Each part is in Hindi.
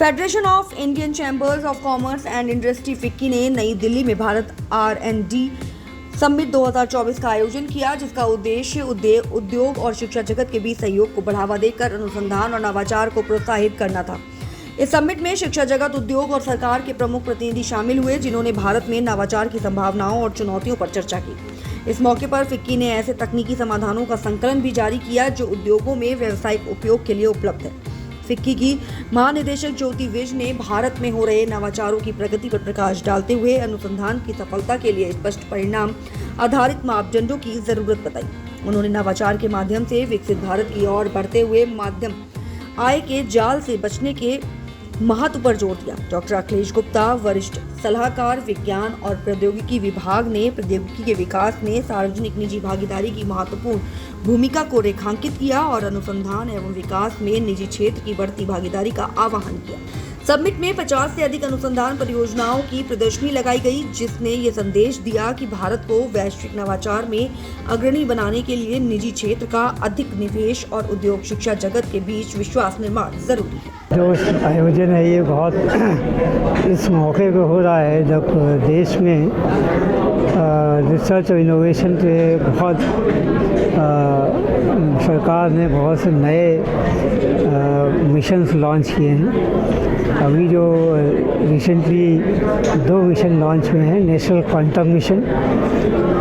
Federation of Indian chambers of commerce and industry FICCI ने नई दिल्ली में भारत R&D समिट 2024 का आयोजन किया, जिसका उद्देश्य उद्योग और शिक्षा जगत के बीच सहयोग को बढ़ावा देकर अनुसंधान और नवाचार को प्रोत्साहित करना था। इस समिट में शिक्षा जगत, उद्योग और सरकार के प्रमुख प्रतिनिधि शामिल हुए, जिन्होंने भारत में नवाचार की संभावनाओं और चुनौतियों पर चर्चा की। इस मौके पर फिक्की ने ऐसे तकनीकी समाधानों का संकलन भी जारी किया जो उद्योगों में व्यावसायिक उपयोग के लिए उपलब्ध है। फिक्की की महानिदेशक ज्योति विज ने भारत में हो रहे नवाचारों की प्रगति पर प्रकाश डालते हुए अनुसंधान की सफलता के लिए स्पष्ट परिणाम आधारित मापदंडों की जरूरत बताई। उन्होंने नवाचार के माध्यम से विकसित भारत की ओर बढ़ते हुए माध्यम आय के जाल से बचने के महत्व पर जोर दिया। डॉक्टर अखिलेश गुप्ता, वरिष्ठ सलाहकार विज्ञान और प्रौद्योगिकी विभाग ने प्रौद्योगिकी के विकास में सार्वजनिक निजी भागीदारी की महत्वपूर्ण भूमिका को रेखांकित किया और अनुसंधान एवं विकास में निजी क्षेत्र की बढ़ती भागीदारी का आह्वान किया। समिट में 50 से अधिक अनुसंधान परियोजनाओं की प्रदर्शनी लगाई गई, जिसने ये संदेश दिया कि भारत को वैश्विक नवाचार में अग्रणी बनाने के लिए निजी क्षेत्र का अधिक निवेश और उद्योग शिक्षा जगत के बीच विश्वास निर्माण जरूरी है। जो आयोजन है ये बहुत इस मौके पर हो रहा है जब देश में रिसर्च और इनोवेशन पे बहुत सरकार ने बहुत से नए मिशंस लॉन्च किए हैं। अभी जो रिसेंटली 2 मिशन लॉन्च हुए हैं, नेशनल क्वांटम मिशन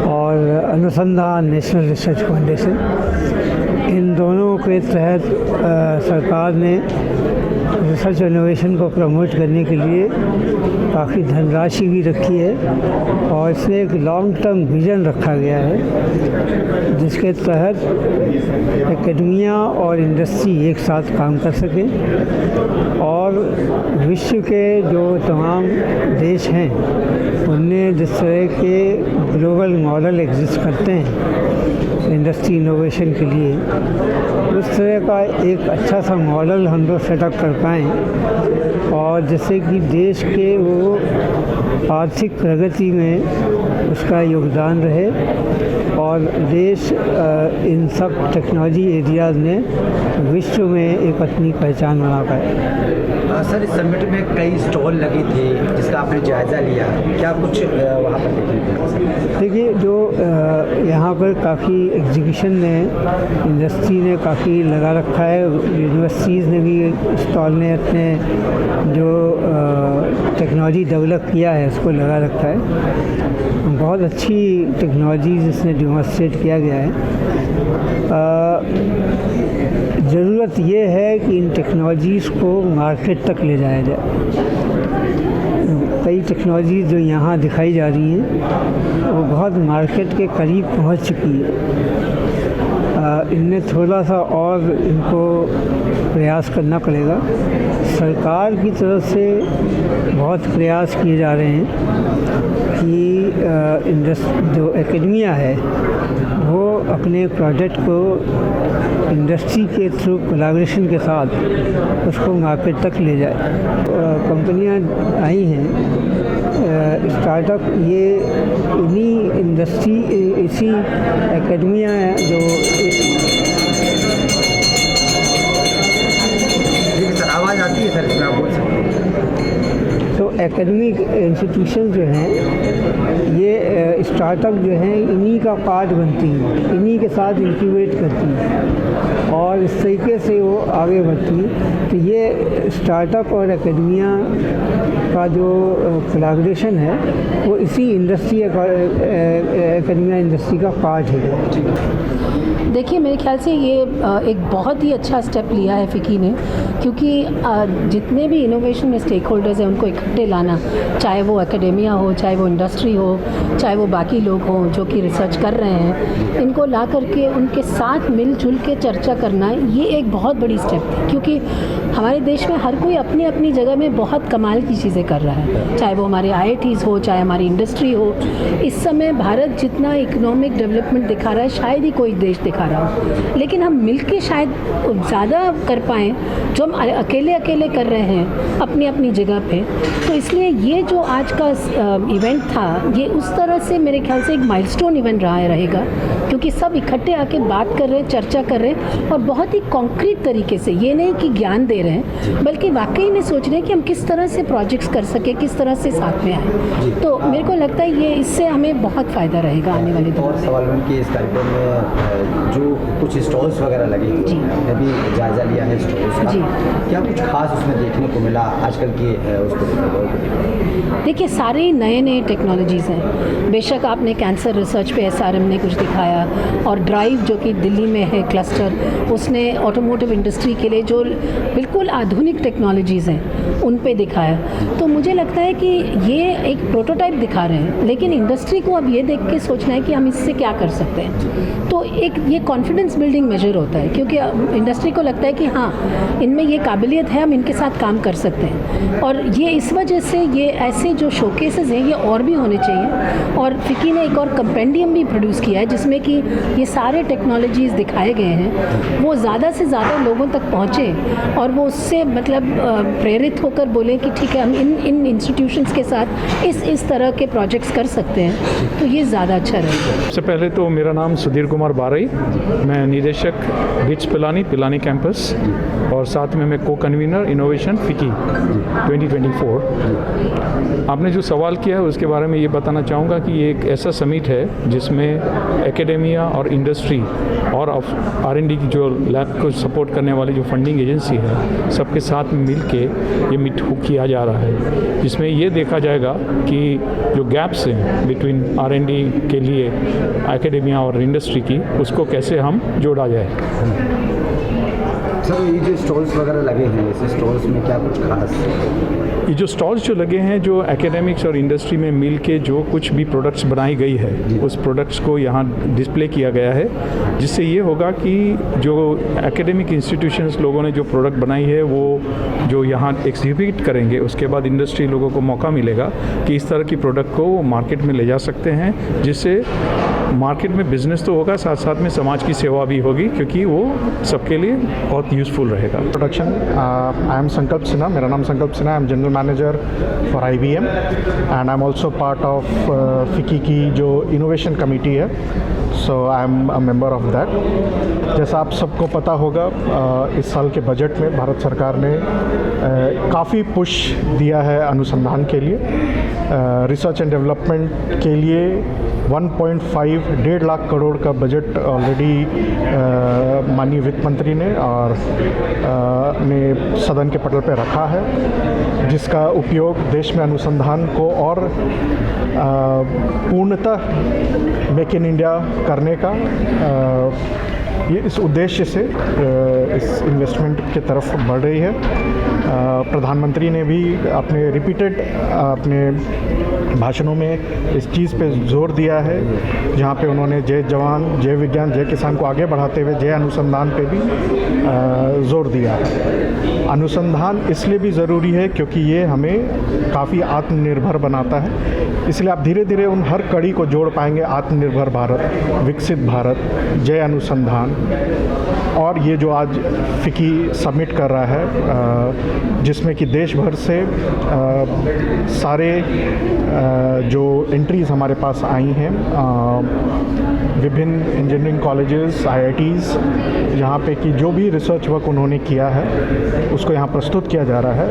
और अनुसंधान नेशनल रिसर्च फाउंडेशन। इन दोनों के तहत सरकार ने रिसर्च इनोवेशन को प्रमोट करने के लिए काफ़ी धनराशि भी रखी है और इसमें एक लॉन्ग टर्म विज़न रखा गया है, जिसके तहत एकेडमिया और इंडस्ट्री एक साथ काम कर सकें और विश्व के जो तमाम देश हैं उनमें जिस तरह के ग्लोबल मॉडल एग्जिस्ट करते हैं इंडस्ट्री इनोवेशन के लिए, उस तरह का एक अच्छा सा मॉडल हम लोग सेटअप कर पाएँ और जिससे कि देश के वो आर्थिक प्रगति में उसका योगदान रहे और देश इन सब टेक्नोलॉजी एरियाज़ में विश्व में एक अपनी पहचान बना पाए। सर, इस समिट में कई स्टॉल लगे थे जिसका आपने जायज़ा लिया, क्या कुछ वहाँ पर देखिए, जो यहाँ पर काफ़ी एग्जीबिशन ने इंडस्ट्री ने काफ़ी लगा रखा है, यूनिवर्सिटीज़ ने भी स्टॉल ने अपने जो टेक्नोलॉजी डेवलप किया है उसको लगा रखा है। बहुत अच्छी टेक्नोलॉजीज़ इसमें डेमोंस्ट्रेट किया गया है। ज़रूरत ये है कि इन टेक्नोलॉजीज़ को मार्केट तक ले जाया जाए। कई टेक्नोलॉजी जो यहाँ दिखाई जा रही हैं वो बहुत मार्केट के करीब पहुँच चुकी है। इनमें थोड़ा सा और इनको प्रयास करना पड़ेगा। सरकार की तरफ से बहुत प्रयास किए जा रहे हैं कि जो एकेडमिया है वो अपने प्रोजेक्ट को इंडस्ट्री के थ्रू कोलैबोरेशन के साथ उसको मार्केट तक ले जाए। कंपनियां आई हैं, स्टार्टअप, ये इन्हीं इंडस्ट्री इसी एकेडमिया जो आवाज़ आती है सर, इसमें आप बोल सकते हैं। तो एकेडमिक इंस्टीट्यूशन जो हैं ये स्टार्टअप जो हैं इन्हीं का पार्ट बनती हैं, इन्हीं के साथ इंक्यूबेट करती हैं और इस तरीके से वो आगे बढ़ती है। तो ये स्टार्टअप और एकेडमिया का जो कोलैबोरेशन है वो इसी इंडस्ट्री एकेडमिया इंडस्ट्री का पार्ट है। देखिए, मेरे ख्याल से ये एक बहुत ही अच्छा स्टेप लिया है फिक्की ने, क्योंकि जितने भी इनोवेशन में स्टेक होल्डर्स हैं उनको इकट्ठे लाना, चाहे वो एकेडेमिया हो, चाहे वो इंडस्ट्री हो, चाहे वो बाकी लोग हों जो कि रिसर्च कर रहे हैं, इनको ला करके उनके साथ मिलजुल के चर्चा करना, ये एक बहुत बड़ी स्टेप थी। क्योंकि हमारे देश में हर कोई अपनी अपनी जगह में बहुत कमाल की चीज़ें कर रहा है, चाहे वो हमारे IITs हो, चाहे हमारी इंडस्ट्री हो। इस समय भारत जितना इकोनॉमिक डेवलपमेंट दिखा रहा है शायद ही कोई देश दिखा रहा हो, लेकिन हम मिलके शायद ज़्यादा कर पाएँ जो हम अकेले अकेले कर रहे हैं अपनी अपनी जगह पे। तो इसलिए ये जो आज का इवेंट था, ये उस तरह से मेरे ख्याल से एक माइलस्टोन इवेंट रहेगा, क्योंकि सब इकट्ठे आके बात कर रहे हैं, चर्चा कर रहे हैं, और बहुत ही कॉन्क्रीट तरीके से, ये नहीं कि ज्ञान दे रहे हैं, बल्कि वाकई में सोच रहे हैं कि हम किस तरह से प्रोजेक्ट्स कर सके, किस तरह से साथ में आए। तो मेरे को लगता है ये इससे हमें बहुत फ़ायदा रहेगा आने वाले दिनों और में। सवाल कि इस कार्यक्रम में जो कुछ स्टॉल्स वगैरह लगे जी। हमने भी जायज़ा लिया है स्टॉल्स का, जी। क्या कुछ खास उसमें देखने को मिला आजकल की उसको देखिए, सारे नए टेक्नोलॉजीज़ हैं। बेशक आपने कैंसर रिसर्च पे SRM ने कुछ दिखाया, और ड्राइव जो कि दिल्ली में है क्लस्टर, उसने ऑटोमोटिव इंडस्ट्री के लिए जो बिल्कुल आधुनिक टेक्नोलॉजीज़ हैं उन पे दिखाया। तो मुझे लगता है कि ये एक प्रोटोटाइप दिखा रहे हैं, लेकिन इंडस्ट्री को अब ये देख के सोचना है कि हम इससे क्या कर सकते हैं। तो एक ये कॉन्फिडेंस बिल्डिंग मेजर होता है, क्योंकि इंडस्ट्री को लगता है कि हाँ, इनमें ये काबिलियत है, हम इनके साथ काम कर सकते हैं। और ये इस वजह से ये ऐसे जो शोकेसेस हैं ये और भी होने चाहिए। और फिकी ने एक और कंपेंडियम भी प्रोड्यूस किया है, जिसमें कि ये सारे टेक्नोलॉजीज़ दिखाए गए हैं, वो ज़्यादा से ज़्यादा लोगों तक पहुँचें, और वो उससे मतलब प्रेरित होकर बोलें कि ठीक है, हम इन इंस्टीट्यूशंस के साथ इस तरह के प्रोजेक्ट्स कर सकते हैं, तो ये ज़्यादा अच्छा रहेगा। सबसे पहले तो मेरा नाम सुधीर कुमार बारई, मैं निदेशक बिट्स पिलानी कैंपस, और साथ में मैं को कन्वीनर इनोवेशन फिकी 2024। आपने जो सवाल किया है उसके बारे में ये बताना चाहूँगा कि ये एक ऐसा समिट है जिसमें एकेडेमिया और इंडस्ट्री और R&D की जो लैब को सपोर्ट करने वाली जो फंडिंग एजेंसी है, सबके साथ में मिल के ये मीट किया जा रहा है, जिसमें ये देखा जाएगा कि जो गैप्स हैं बिटवीन R&D के लिए एकेडेमिया और इंडस्ट्री की, उसको कैसे हम जोड़ा जाए। सर, ये जो स्टॉल्स वगैरह लगे हैं, इस स्टॉल्स में क्या कुछ खास? ये जो स्टॉल्स जो लगे हैं, जो एकेडमिक्स और इंडस्ट्री में मिल के जो कुछ भी प्रोडक्ट्स बनाई गई है, उस प्रोडक्ट्स को यहाँ डिस्प्ले किया गया है, जिससे ये होगा कि जो एकेडमिक इंस्टीट्यूशंस लोगों ने जो प्रोडक्ट बनाई है वो जो यहाँ एग्जिबिट करेंगे, उसके बाद इंडस्ट्री लोगों को मौका मिलेगा कि इस तरह की प्रोडक्ट को वो मार्केट में ले जा सकते हैं, जिससे मार्केट में बिजनेस तो होगा, साथ साथ में समाज की सेवा भी होगी, क्योंकि वो सबके लिए बहुत यूज़फुल रहेगा। Production, I am Sankalp Sinha. मेरा नाम Sankalp Sinha, I am general manager for IBM and I am also part of FICCI की जो इनोवेशन कमेटी है, so I am a member of that. जैसा आप सबको पता होगा, इस साल के बजट में भारत सरकार ने काफ़ी पुश दिया है अनुसंधान के लिए, रिसर्च एंड डेवलपमेंट के लिए 1.5 लाख करोड़ का बजट ऑलरेडी माननीय वित्त मंत्री ने और ने सदन के पटल पर रखा है, जिसका उपयोग देश में अनुसंधान को और पूर्णतः मेक इन इंडिया करने का ये इस उद्देश्य से इस इन्वेस्टमेंट की तरफ बढ़ रही है। प्रधानमंत्री ने भी अपने रिपीटेड अपने भाषणों में इस चीज़ पे जोर दिया है, जहाँ पे उन्होंने जय जवान जय विज्ञान जय किसान को आगे बढ़ाते हुए जय अनुसंधान पे भी जोर दिया है। अनुसंधान इसलिए भी ज़रूरी है क्योंकि ये हमें काफ़ी आत्मनिर्भर बनाता है, इसलिए आप धीरे धीरे उन हर कड़ी को जोड़ पाएंगे, आत्मनिर्भर भारत, विकसित भारत, जय अनुसंधान। और ये जो आज फिकी सबमिट कर रहा है, जिसमें कि देश भर से सारे जो एंट्रीज़ हमारे पास आई हैं, विभिन्न इंजीनियरिंग कॉलेजेस, IITs, यहाँ पे कि जो भी रिसर्च वर्क उन्होंने किया है उसको यहाँ प्रस्तुत किया जा रहा है।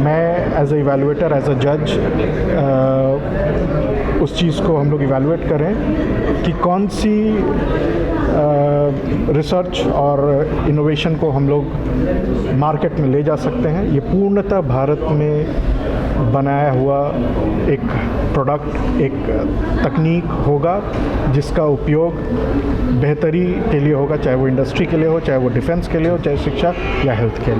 मैं as a evaluator, as a जज, उस चीज़ को हम लोग इवैल्यूएट करें कि कौन सी रिसर्च और इनोवेशन को हम लोग मार्केट में ले जा सकते हैं। ये पूर्णतः भारत में बनाया हुआ एक प्रोडक्ट, एक तकनीक होगा जिसका उपयोग बेहतरी के लिए होगा, चाहे वो इंडस्ट्री के लिए हो, चाहे वो डिफेंस के लिए हो, चाहे शिक्षा या हेल्थ के लिए।